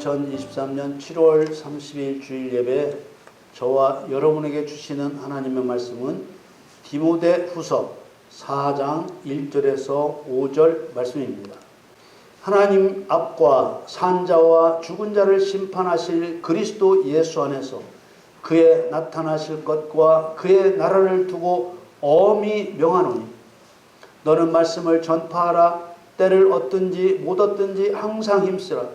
2023년 7월 30일 주일 예배 저와 여러분에게 주시는 하나님의 말씀은 디모데후서 4장 1절에서 5절 말씀입니다. 하나님 앞과 산자와 죽은 자를 심판하실 그리스도 예수 안에서 그의 나타나실 것과 그의 나라를 두고 엄히 명하노니 너는 말씀을 전파하라. 때를 얻든지 못 얻든지 항상 힘쓰라.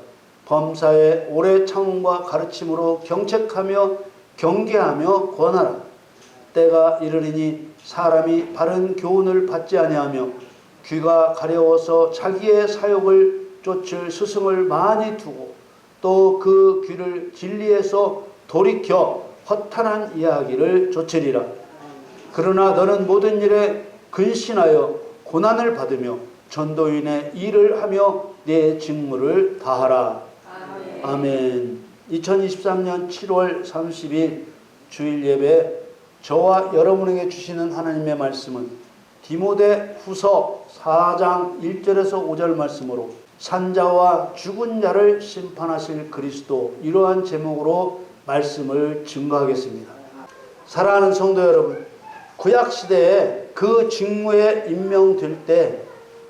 범사에 오래 참음과 가르침으로 경책하며 경계하며 권하라. 때가 이르리니 사람이 바른 교훈을 받지 아니하며 귀가 가려워서 자기의 사욕을 쫓을 스승을 많이 두고 또 그 귀를 진리에서 돌이켜 허탄한 이야기를 좇으리라. 그러나 너는 모든 일에 근신하여 고난을 받으며 전도인의 일을 하며 내 직무를 다하라. 아멘. 2023년 7월 30일 주일 예배 저와 여러분에게 주시는 하나님의 말씀은 디모데후서 4장 1절에서 5절 말씀으로 산자와 죽은 자를 심판하실 그리스도, 이러한 제목으로 말씀을 증거하겠습니다. 사랑하는 성도 여러분, 구약시대에 그 직무에 임명될 때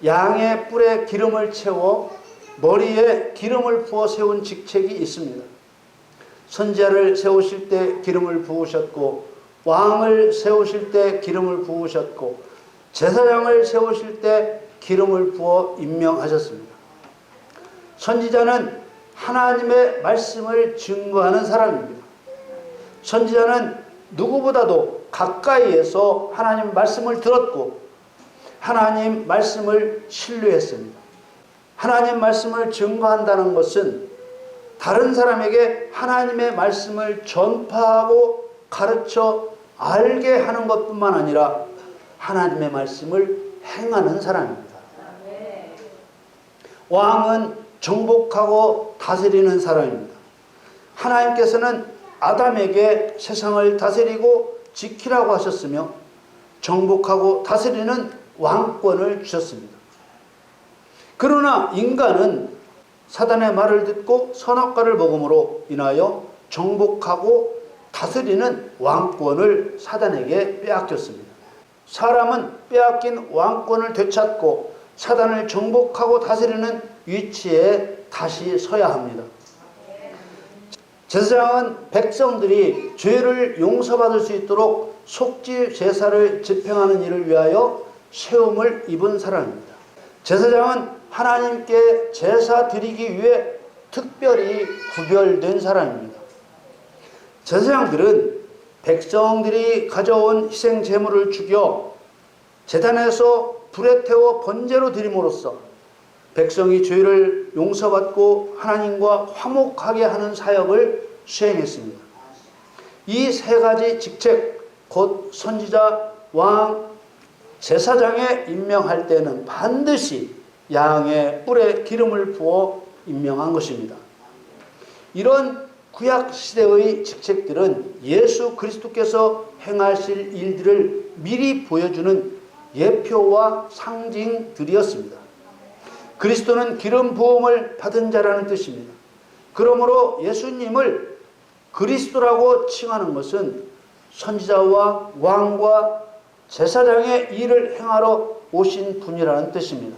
양의 뿔에 기름을 채워 머리에 기름을 부어 세운 직책이 있습니다. 선지자를 세우실 때 기름을 부으셨고, 왕을 세우실 때 기름을 부으셨고, 제사장을 세우실 때 기름을 부어 임명하셨습니다. 선지자는 하나님의 말씀을 증거하는 사람입니다. 선지자는 누구보다도 가까이에서 하나님 말씀을 들었고 하나님 말씀을 신뢰했습니다. 하나님 말씀을 증거한다는 것은 다른 사람에게 하나님의 말씀을 전파하고 가르쳐 알게 하는 것뿐만 아니라 하나님의 말씀을 행하는 사람입니다. 왕은 정복하고 다스리는 사람입니다. 하나님께서는 아담에게 세상을 다스리고 지키라고 하셨으며 정복하고 다스리는 왕권을 주셨습니다. 그러나 인간은 사단의 말을 듣고 선악과를 먹음으로 인하여 정복하고 다스리는 왕권을 사단에게 빼앗겼습니다. 사람은 빼앗긴 왕권을 되찾고 사단을 정복하고 다스리는 위치에 다시 서야 합니다. 제사장은 백성들이 죄를 용서받을 수 있도록 속죄 제사를 집행하는 일을 위하여 세움을 입은 사람입니다. 제사장은 하나님께 제사 드리기 위해 특별히 구별된 사람입니다. 제사장들은 백성들이 가져온 희생 제물을 죽여 제단에서 불에 태워 번제로 드림으로써 백성이 죄를 용서받고 하나님과 화목하게 하는 사역을 수행했습니다. 이 세 가지 직책, 곧 선지자, 왕, 제사장에 임명할 때는 반드시 양의 뿔에 기름을 부어 임명한 것입니다. 이런 구약시대의 직책들은 예수 그리스도께서 행하실 일들을 미리 보여주는 예표와 상징들이었습니다. 그리스도는 기름 부음을 받은 자라는 뜻입니다. 그러므로 예수님을 그리스도라고 칭하는 것은 선지자와 왕과 제사장의 일을 행하러 오신 분이라는 뜻입니다.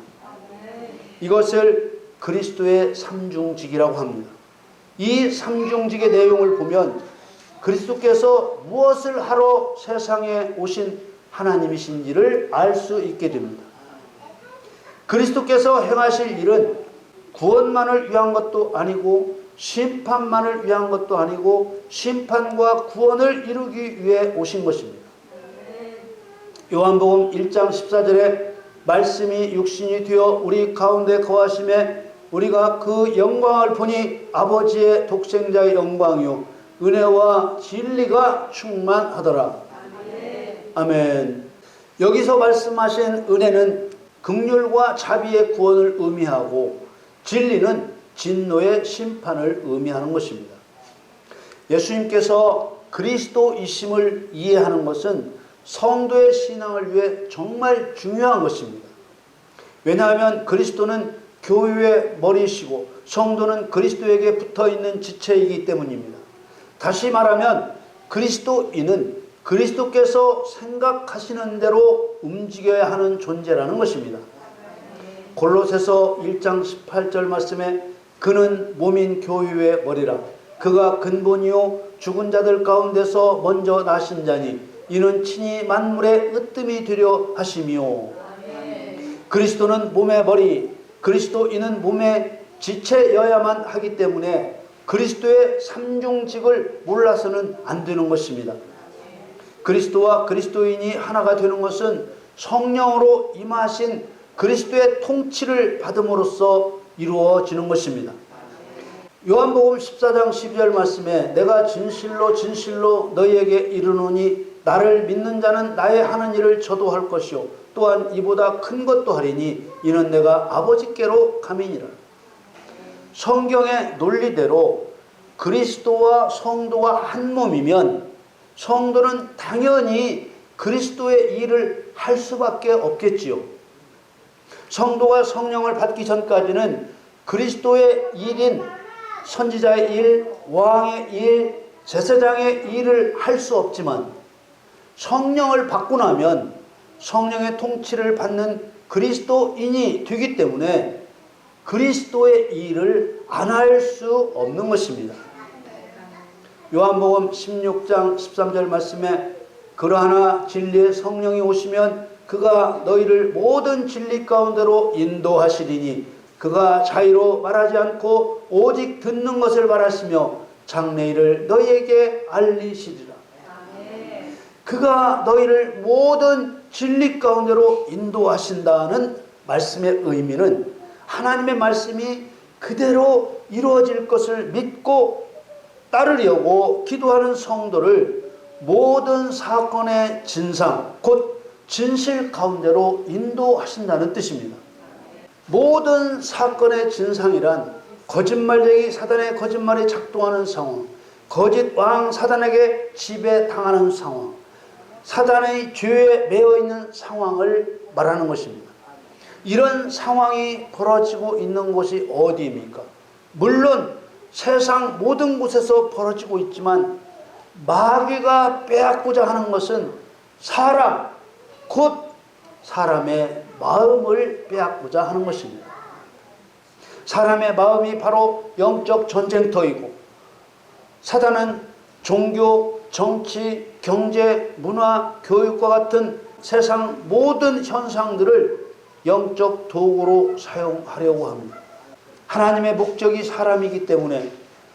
이것을 그리스도의 삼중직이라고 합니다. 이 삼중직의 내용을 보면 그리스도께서 무엇을 하러 세상에 오신 하나님이신지를 알 수 있게 됩니다. 그리스도께서 행하실 일은 구원만을 위한 것도 아니고 심판만을 위한 것도 아니고 심판과 구원을 이루기 위해 오신 것입니다. 요한복음 1장 14절에 말씀이 육신이 되어 우리 가운데 거하심에 우리가 그 영광을 보니 아버지의 독생자의 영광이요 은혜와 진리가 충만하더라. 아멘. 여기서 말씀하신 은혜는 긍휼과 자비의 구원을 의미하고 진리는 진노의 심판을 의미하는 것입니다. 예수님께서 그리스도이심을 이해하는 것은 성도의 신앙을 위해 정말 중요한 것입니다. 왜냐하면 그리스도는 교회의 머리시고 성도는 그리스도에게 붙어있는 지체이기 때문입니다. 다시 말하면 그리스도인은 그리스도께서 생각하시는 대로 움직여야 하는 존재라는 것입니다. 골로새서 1장 18절 말씀에 그는 몸인 교회의 머리라. 그가 근본이요 죽은 자들 가운데서 먼저 나신 자니 이는 친히 만물의 으뜸이 되려 하심이요. 그리스도는 몸의 머리, 그리스도인은 몸의 지체여야만 하기 때문에 그리스도의 삼중직을 몰라서는 안 되는 것입니다. 그리스도와 그리스도인이 하나가 되는 것은 성령으로 임하신 그리스도의 통치를 받음으로써 이루어지는 것입니다. 요한복음 14장 12절 말씀에 내가 진실로 진실로 너희에게 이르노니 나를 믿는 자는 나의 하는 일을 저도 할 것이요 또한 이보다 큰 것도 하리니 이는 내가 아버지께로 감이니라. 성경의 논리대로 그리스도와 성도가 한 몸이면 성도는 당연히 그리스도의 일을 할 수밖에 없겠지요. 성도가 성령을 받기 전까지는 그리스도의 일인 선지자의 일, 왕의 일, 제사장의 일을 할 수 없지만 성령을 받고 나면 성령의 통치를 받는 그리스도인이 되기 때문에 그리스도의 일을 안 할 수 없는 것입니다. 요한복음 16장 13절 말씀에 그러하나 진리의 성령이 오시면 그가 너희를 모든 진리 가운데로 인도하시리니 그가 자의로 말하지 않고 오직 듣는 것을 말하시며 장래일을 너희에게 알리시리라. 그가 너희를 모든 진리 가운데로 인도하신다는 말씀의 의미는 하나님의 말씀이 그대로 이루어질 것을 믿고 따르려고 기도하는 성도를 모든 사건의 진상, 곧 진실 가운데로 인도하신다는 뜻입니다. 모든 사건의 진상이란 거짓말쟁이 사단의 거짓말이 작동하는 상황, 거짓 왕 사단에게 지배당하는 상황, 사단의 죄에 매여 있는 상황을 말하는 것입니다. 이런 상황이 벌어지고 있는 곳이 어디입니까? 물론 세상 모든 곳에서 벌어지고 있지만 마귀가 빼앗고자 하는 것은 사람, 곧 사람의 마음을 빼앗고자 하는 것입니다. 사람의 마음이 바로 영적 전쟁터이고 사단은 종교, 정치, 경제, 문화, 교육과 같은 세상 모든 현상들을 영적 도구로 사용하려고 합니다. 하나님의 목적이 사람이기 때문에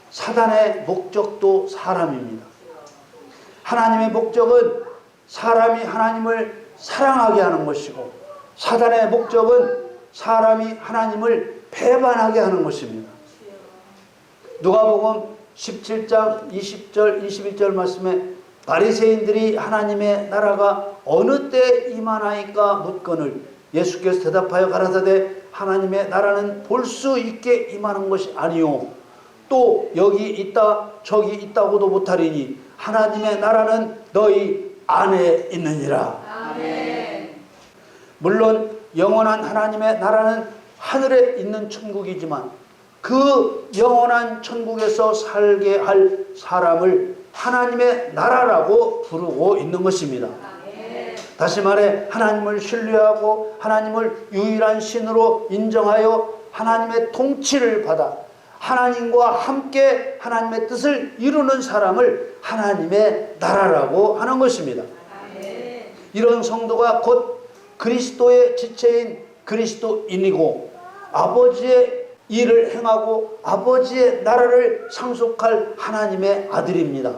사단의 목적도 사람입니다. 하나님의 목적은 사람이 하나님을 사랑하게 하는 것이고 사단의 목적은 사람이 하나님을 배반하게 하는 것입니다. 누가복음 17장 20절 21절 말씀에 바리새인들이 하나님의 나라가 어느 때 임하나이까 묻거늘 예수께서 대답하여 가라사대 하나님의 나라는 볼 수 있게 임하는 것이 아니요 또 여기 있다 저기 있다고도 못하리니 하나님의 나라는 너희 안에 있느니라. 아멘. 물론 영원한 하나님의 나라는 하늘에 있는 천국이지만 그 영원한 천국에서 살게 할 사람을 하나님의 나라라고 부르고 있는 것입니다. 다시 말해 하나님을 신뢰하고 하나님을 유일한 신으로 인정하여 하나님의 통치를 받아 하나님과 함께 하나님의 뜻을 이루는 사람을 하나님의 나라라고 하는 것입니다. 이런 성도가 곧 그리스도의 지체인 그리스도인이고 아버지의 일을 행하고 아버지의 나라를 상속할 하나님의 아들입니다.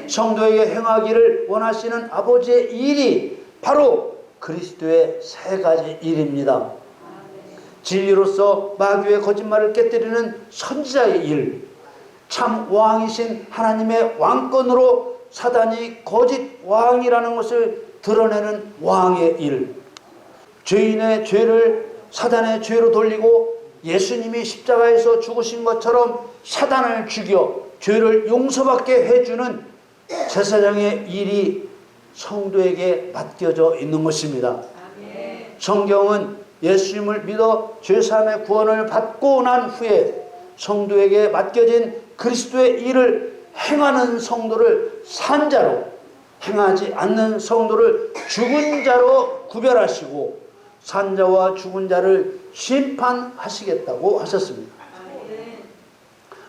성도에게 행하기를 원하시는 아버지의 일이 바로 그리스도의 세 가지 일입니다. 진리로서 마귀의 거짓말을 깨뜨리는 선지자의 일, 참 왕이신 하나님의 왕권으로 사단이 거짓 왕이라는 것을 드러내는 왕의 일, 죄인의 죄를 사단의 죄로 돌리고 예수님이 십자가에서 죽으신 것처럼 사단을 죽여 죄를 용서받게 해주는 제사장의 일이 성도에게 맡겨져 있는 것입니다. 성경은 예수님을 믿어 죄사함의 구원을 받고 난 후에 성도에게 맡겨진 그리스도의 일을 행하는 성도를 산 자로, 행하지 않는 성도를 죽은 자로 구별하시고 산 자와 죽은 자를 심판하시겠다고 하셨습니다.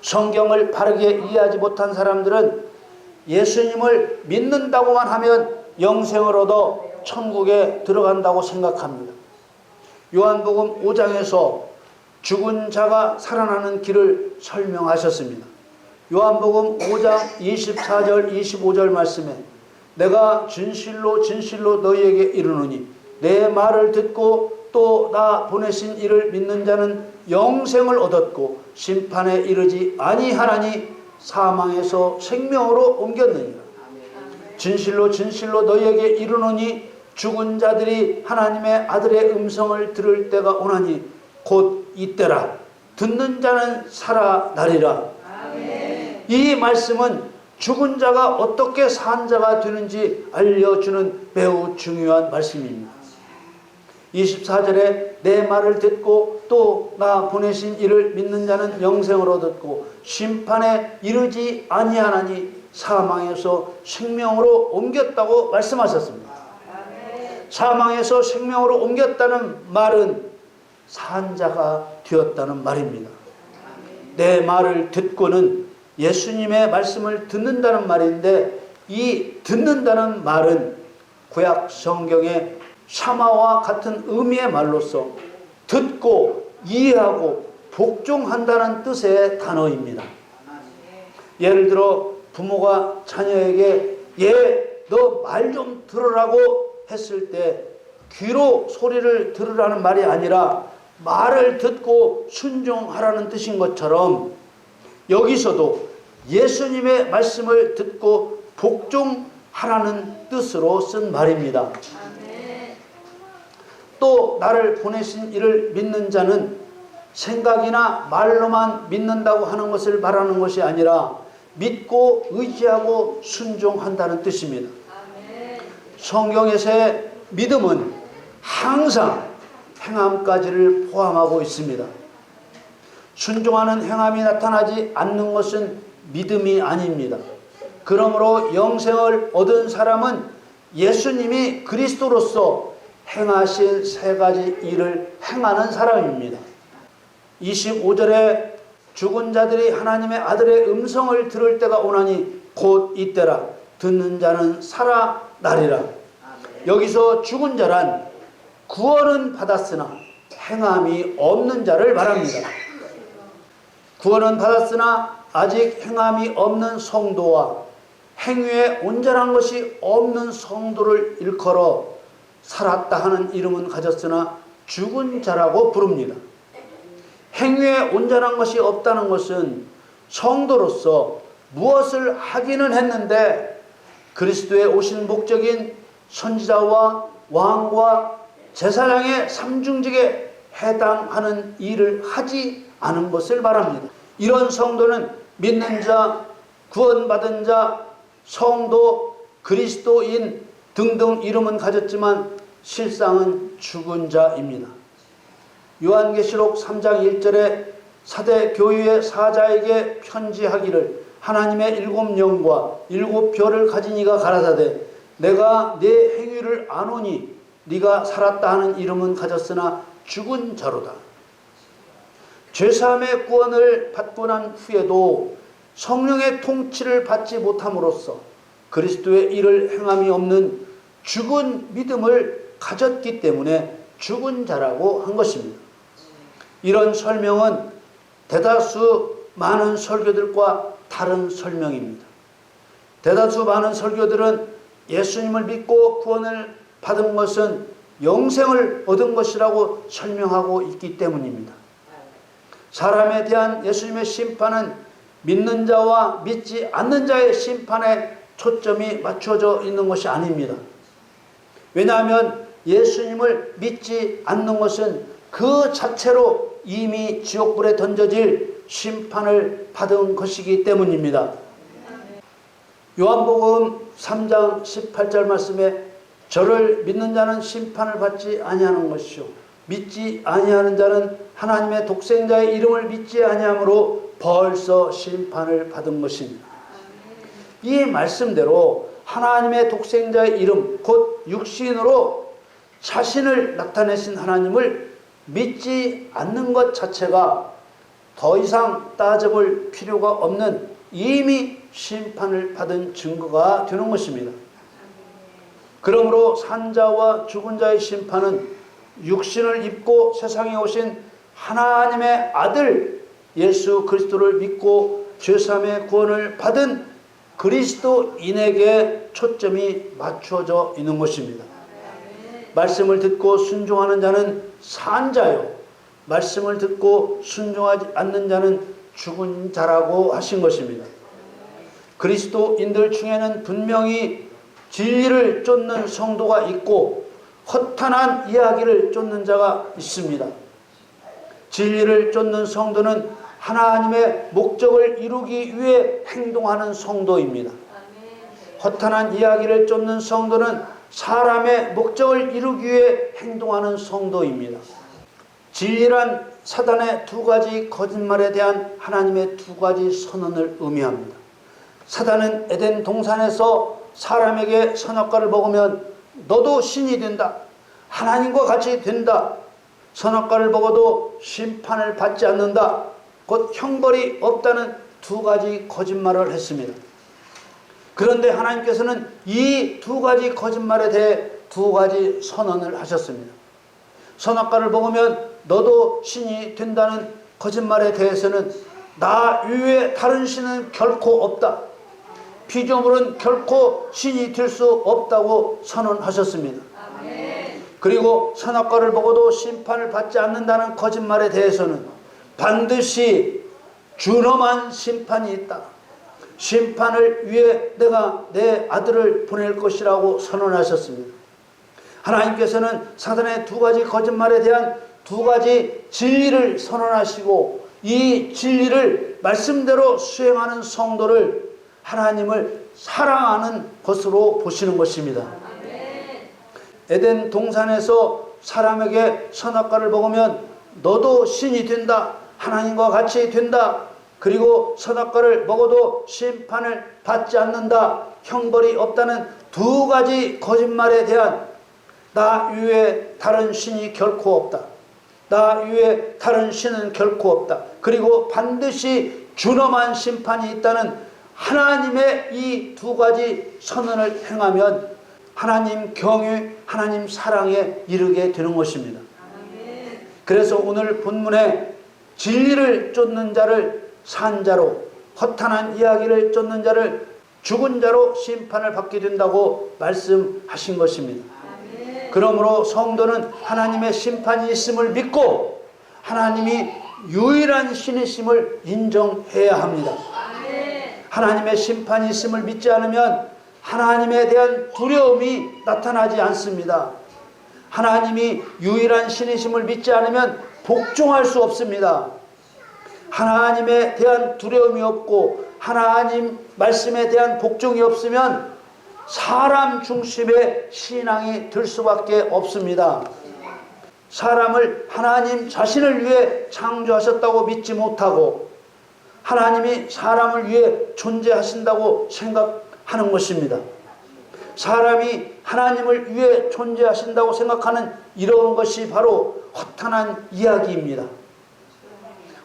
성경을 바르게 이해하지 못한 사람들은 예수님을 믿는다고만 하면 영생을 얻어 천국에 들어간다고 생각합니다. 요한복음 5장에서 죽은 자가 살아나는 길을 설명하셨습니다. 요한복음 5장 24절 25절 말씀에 내가 진실로 진실로 너희에게 이르노니 내 말을 듣고 또 나 보내신 이를 믿는 자는 영생을 얻었고 심판에 이르지 아니하나니 사망에서 생명으로 옮겼느니라. 진실로 진실로 너희에게 이르노니 죽은 자들이 하나님의 아들의 음성을 들을 때가 오나니 곧 이때라. 듣는 자는 살아나리라. 이 말씀은 죽은 자가 어떻게 산 자가 되는지 알려주는 매우 중요한 말씀입니다. 24절에 내 말을 듣고 또 나 보내신 이를 믿는 자는 영생을 얻었고 심판에 이르지 아니하나니 사망에서 생명으로 옮겼다고 말씀하셨습니다. 사망에서 생명으로 옮겼다는 말은 산 자가 되었다는 말입니다. 내 말을 듣고는 예수님의 말씀을 듣는다는 말인데 이 듣는다는 말은 구약 성경의 샤마와 같은 의미의 말로서 듣고 이해하고 복종한다는 뜻의 단어입니다. 예를 들어 부모가 자녀에게 너 말 좀 들으라고 했을 때 귀로 소리를 들으라는 말이 아니라 말을 듣고 순종하라는 뜻인 것처럼 여기서도 예수님의 말씀을 듣고 복종하라는 뜻으로 쓴 말입니다. 또 나를 보내신 이를 믿는 자는 생각이나 말로만 믿는다고 하는 것을 말하는 것이 아니라 믿고 의지하고 순종한다는 뜻입니다. 성경에서의 믿음은 항상 행함까지를 포함하고 있습니다. 순종하는 행함이 나타나지 않는 것은 믿음이 아닙니다. 그러므로 영생을 얻은 사람은 예수님이 그리스도로서 행하신 세 가지 일을 행하는 사람입니다. 25절에 죽은 자들이 하나님의 아들의 음성을 들을 때가 오나니 곧 이때라. 듣는 자는 살아나리라. 여기서 죽은 자란 구원은 받았으나 행함이 없는 자를 말합니다. 구원은 받았으나 아직 행함이 없는 성도와 행위에 온전한 것이 없는 성도를 일컬어 살았다 하는 이름은 가졌으나 죽은 자라고 부릅니다. 행위에 온전한 것이 없다는 것은 성도로서 무엇을 하기는 했는데 그리스도의 오신 목적인 선지자와 왕과 제사장의 삼중직에 해당하는 일을 하지 않은 것을 말합니다. 이런 성도는 믿는 자, 구원받은 자, 성도, 그리스도인 등등 이름은 가졌지만 실상은 죽은 자입니다. 요한계시록 3장 1절에 사대 교회의 사자에게 편지하기를 하나님의 7영과 7별을 가진 이가 가라사대 내가 네 행위를 아노니 네가 살았다 하는 이름은 가졌으나 죽은 자로다. 죄사함의 구원을 받고 난 후에도 성령의 통치를 받지 못함으로써 그리스도의 일을 행함이 없는 죽은 믿음을 가졌기 때문에 죽은 자라고 한 것입니다. 이런 설명은 대다수 많은 설교들과 다른 설명입니다. 대다수 많은 설교들은 예수님을 믿고 구원을 받은 것은 영생을 얻은 것이라고 설명하고 있기 때문입니다. 사람에 대한 예수님의 심판은 믿는 자와 믿지 않는 자의 심판에 초점이 맞춰져 있는 것이 아닙니다. 왜냐하면 예수님을 믿지 않는 것은 그 자체로 이미 지옥불에 던져질 심판을 받은 것이기 때문입니다. 요한복음 3장 18절 말씀에 저를 믿는 자는 심판을 받지 아니하는 것이요 믿지 아니하는 자는 하나님의 독생자의 이름을 믿지 아니함으로 벌써 심판을 받은 것입니다. 이 말씀대로 하나님의 독생자의 이름 곧 육신으로 자신을 나타내신 하나님을 믿지 않는 것 자체가 더 이상 따져볼 필요가 없는 이미 심판을 받은 증거가 되는 것입니다. 그러므로 산자와 죽은 자의 심판은 육신을 입고 세상에 오신 하나님의 아들 예수 그리스도를 믿고 죄사함의 구원을 받은 그리스도인에게 초점이 맞춰져 있는 것입니다. 말씀을 듣고 순종하는 자는 산 자요, 말씀을 듣고 순종하지 않는 자는 죽은 자라고 하신 것입니다. 그리스도인들 중에는 분명히 진리를 쫓는 성도가 있고 허탄한 이야기를 쫓는 자가 있습니다. 진리를 쫓는 성도는 하나님의 목적을 이루기 위해 행동하는 성도입니다. 허탄한 이야기를 쫓는 성도는 사람의 목적을 이루기 위해 행동하는 성도입니다. 진리란 사단의 두 가지 거짓말에 대한 하나님의 두 가지 선언을 의미합니다. 사단은 에덴 동산에서 사람에게 선악과를 먹으면 너도 신이 된다, 하나님과 같이 된다, 선악과를 먹어도 심판을 받지 않는다, 곧 형벌이 없다는 두 가지 거짓말을 했습니다. 그런데 하나님께서는 이 두 가지 거짓말에 대해 두 가지 선언을 하셨습니다. 선악과를 먹으면 너도 신이 된다는 거짓말에 대해서는 나 이외에 다른 신은 결코 없다, 피조물은 결코 신이 될 수 없다고 선언하셨습니다. 그리고 선악과를 먹어도 심판을 받지 않는다는 거짓말에 대해서는 반드시 준엄한 심판이 있다, 심판을 위해 내가 내 아들을 보낼 것이라고 선언하셨습니다. 하나님께서는 사단의 두 가지 거짓말에 대한 두 가지 진리를 선언하시고 이 진리를 말씀대로 수행하는 성도를 하나님을 사랑하는 것으로 보시는 것입니다. 에덴 동산에서 사람에게 선악과를 먹으면 너도 신이 된다, 하나님과 같이 된다, 그리고 선악과를 먹어도 심판을 받지 않는다, 형벌이 없다는 두 가지 거짓말에 대한 나 이외에 다른 신이 결코 없다, 나 이외에 다른 신은 결코 없다, 그리고 반드시 준엄한 심판이 있다는 하나님의 이 두 가지 선언을 행하면 하나님 경외, 하나님 사랑에 이르게 되는 것입니다. 그래서 오늘 본문에 진리를 쫓는 자를 산 자로, 허탄한 이야기를 쫓는 자를 죽은 자로 심판을 받게 된다고 말씀하신 것입니다. 그러므로 성도는 하나님의 심판이 있음을 믿고 하나님이 유일한 신이심을 인정해야 합니다. 하나님의 심판이 있음을 믿지 않으면 하나님에 대한 두려움이 나타나지 않습니다. 하나님이 유일한 신이심을 믿지 않으면 복종할 수 없습니다. 하나님에 대한 두려움이 없고 하나님 말씀에 대한 복종이 없으면 사람 중심의 신앙이 될 수밖에 없습니다. 사람을 하나님 자신을 위해 창조하셨다고 믿지 못하고 하나님이 사람을 위해 존재하신다고 생각하는 것입니다. 사람이 하나님을 위해 존재하신다고 생각하는 이런 것이 바로 허탄한 이야기입니다.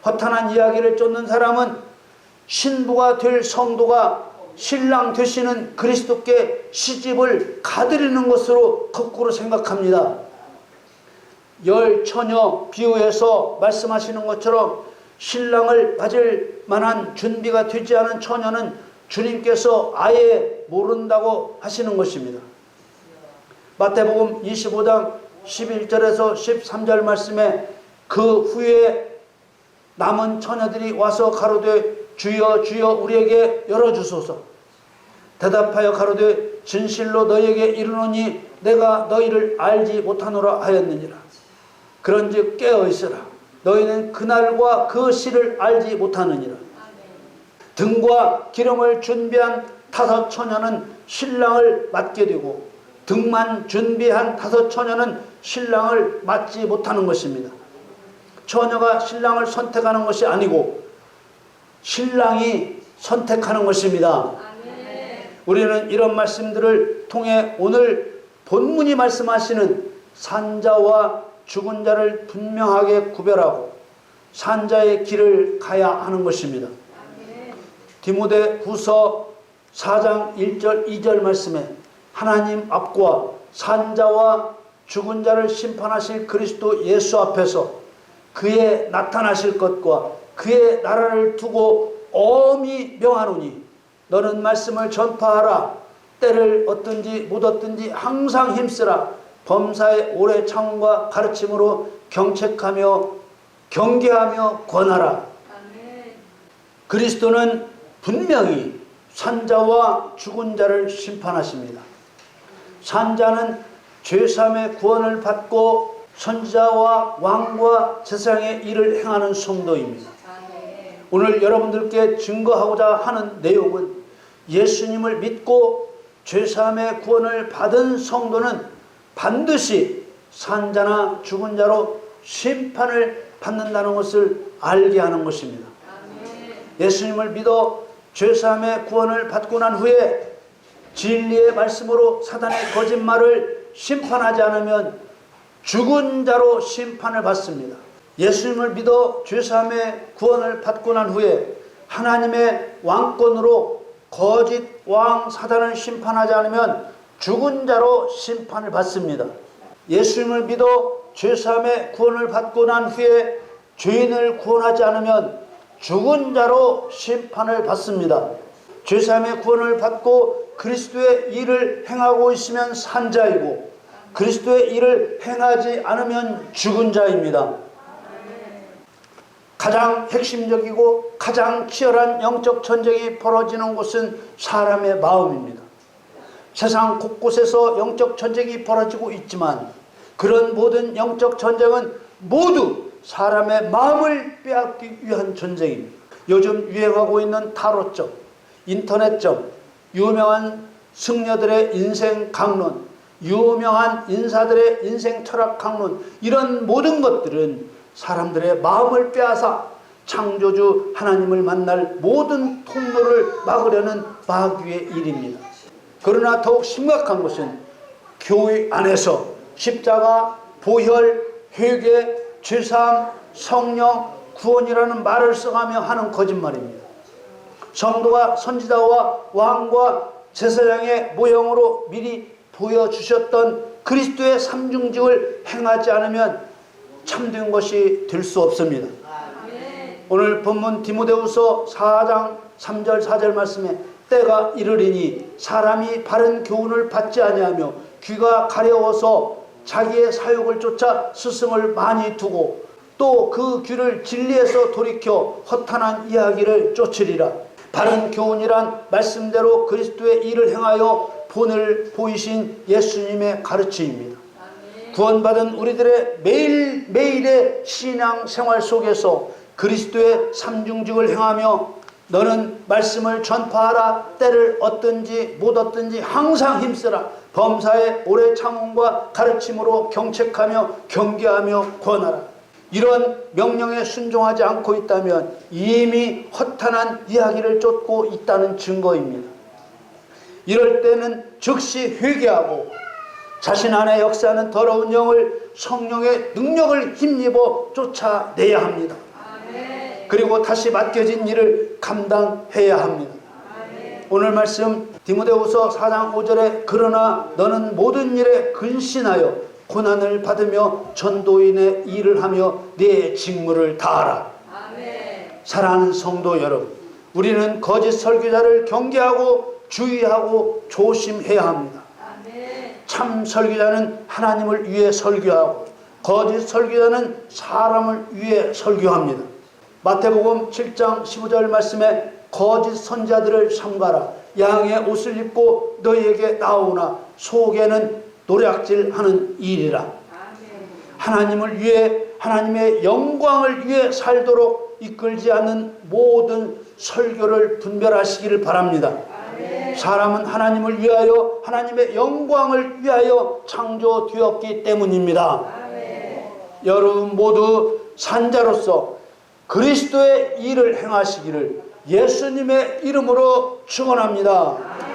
허탄한 이야기를 쫓는 사람은 신부가 될 성도가 신랑 되시는 그리스도께 시집을 가드리는 것으로 거꾸로 생각합니다. 열 처녀 비유에서 말씀하시는 것처럼 신랑을 맞을 만한 준비가 되지 않은 처녀는 주님께서 아예 모른다고 하시는 것입니다. 마태복음 25장 11절에서 13절 말씀에 그 후에 남은 처녀들이 와서 가로되 주여 주여 우리에게 열어주소서. 대답하여 가로되 진실로 너희에게 이르노니 내가 너희를 알지 못하노라 하였느니라. 그런즉 깨어 있으라. 너희는 그날과 그 시를 알지 못하느니라. 등과 기름을 준비한 5 처녀는 신랑을 맞게 되고 등만 준비한 5 처녀는 신랑을 맞지 못하는 것입니다. 처녀가 신랑을 선택하는 것이 아니고 신랑이 선택하는 것입니다. 우리는 이런 말씀들을 통해 오늘 본문이 말씀하시는 산자와 죽은 자를 분명하게 구별하고 산자의 길을 가야 하는 것입니다. 디모데후서 4장 1절 2절 말씀에 하나님 앞과 산자와 죽은 자를 심판하실 그리스도 예수 앞에서 그의 나타나실 것과 그의 나라를 두고 엄히 명하노니 너는 말씀을 전파하라. 때를 얻든지 못 얻든지 항상 힘쓰라. 범사의 오래 참음과 가르침으로 경책하며 경계하며 권하라. 그리스도는 분명히 산자와 죽은 자를 심판하십니다. 산자는 죄사함의 구원을 받고 선지자와 왕과 제사장의 일을 행하는 성도입니다. 오늘 여러분들께 증거하고자 하는 내용은 예수님을 믿고 죄사함의 구원을 받은 성도는 반드시 산자나 죽은 자로 심판을 받는다는 것을 알게 하는 것입니다. 예수님을 믿어 죄사함의 구원을 받고 난 후에 진리의 말씀으로 사단의 거짓말을 심판하지 않으면 죽은 자로 심판을 받습니다. 예수님을 믿어 죄사함의 구원을 받고 난 후에 하나님의 왕권으로 거짓 왕 사단을 심판하지 않으면 죽은 자로 심판을 받습니다. 예수님을 믿어 죄사함의 구원을 받고 난 후에 죄인을 구원하지 않으면 죽은 자로 심판을 받습니다. 죄사함의 구원을 받고 그리스도의 일을 행하고 있으면 산자이고 그리스도의 일을 행하지 않으면 죽은 자입니다. 가장 핵심적이고 가장 치열한 영적 전쟁이 벌어지는 곳은 사람의 마음입니다. 세상 곳곳에서 영적 전쟁이 벌어지고 있지만 그런 모든 영적 전쟁은 모두 사람의 마음을 빼앗기 위한 전쟁입니다. 요즘 유행하고 있는 타로점, 인터넷점, 유명한 승려들의 인생 강론, 유명한 인사들의 인생 철학 강론, 이런 모든 것들은 사람들의 마음을 빼앗아 창조주 하나님을 만날 모든 통로를 막으려는 마귀의 일입니다. 그러나 더욱 심각한 것은 교회 안에서 십자가, 보혈, 회개, 죄사함, 성령, 구원이라는 말을 써가며 하는 거짓말입니다. 성도가 선지자와 왕과 제사장의 모형으로 미리 보여주셨던 그리스도의 삼중직을 행하지 않으면 참된 것이 될 수 없습니다. 오늘 본문 디모데후서 4장 3절 4절 말씀에 때가 이르리니 사람이 바른 교훈을 받지 아니하며 귀가 가려워서 자기의 사욕을 쫓아 스승을 많이 두고 또 그 귀를 진리에서 돌이켜 허탄한 이야기를 쫓으리라. 바른 교훈이란 말씀대로 그리스도의 일을 행하여 본을 보이신 예수님의 가르침입니다. 구원받은 우리들의 매일매일의 신앙 생활 속에서 그리스도의 삼중직을 행하며 너는 말씀을 전파하라. 때를 얻든지 못 얻든지 항상 힘쓰라. 범사의 오래 참음과 가르침으로 경책하며 경계하며 권하라. 이런 명령에 순종하지 않고 있다면 이미 허탄한 이야기를 쫓고 있다는 증거입니다. 이럴 때는 즉시 회개하고 자신 안에 역사하는 더러운 영을 성령의 능력을 힘입어 쫓아내야 합니다. 그리고 다시 맡겨진 일을 감당해야 합니다. 오늘 말씀 디모데후서 4장 5절에 그러나 너는 모든 일에 근신하여 고난을 받으며 전도인의 일을 하며 네 직무를 다하라. 사랑하는 성도 여러분, 우리는 거짓 설교자를 경계하고 주의하고 조심해야 합니다. 참 설교자는 하나님을 위해 설교하고 거짓 설교자는 사람을 위해 설교합니다. 마태복음 7장 15절 말씀에 거짓 선지자들을 삼가라. 양의 옷을 입고 너희에게 나오나 속에는 노략질하는 일이라. 하나님을 위해 하나님의 영광을 위해 살도록 이끌지 않는 모든 설교를 분별하시기를 바랍니다. 사람은 하나님을 위하여 하나님의 영광을 위하여 창조되었기 때문입니다. 여러분 모두 산자로서 그리스도의 일을 행하시기를 예수님의 이름으로 축원합니다.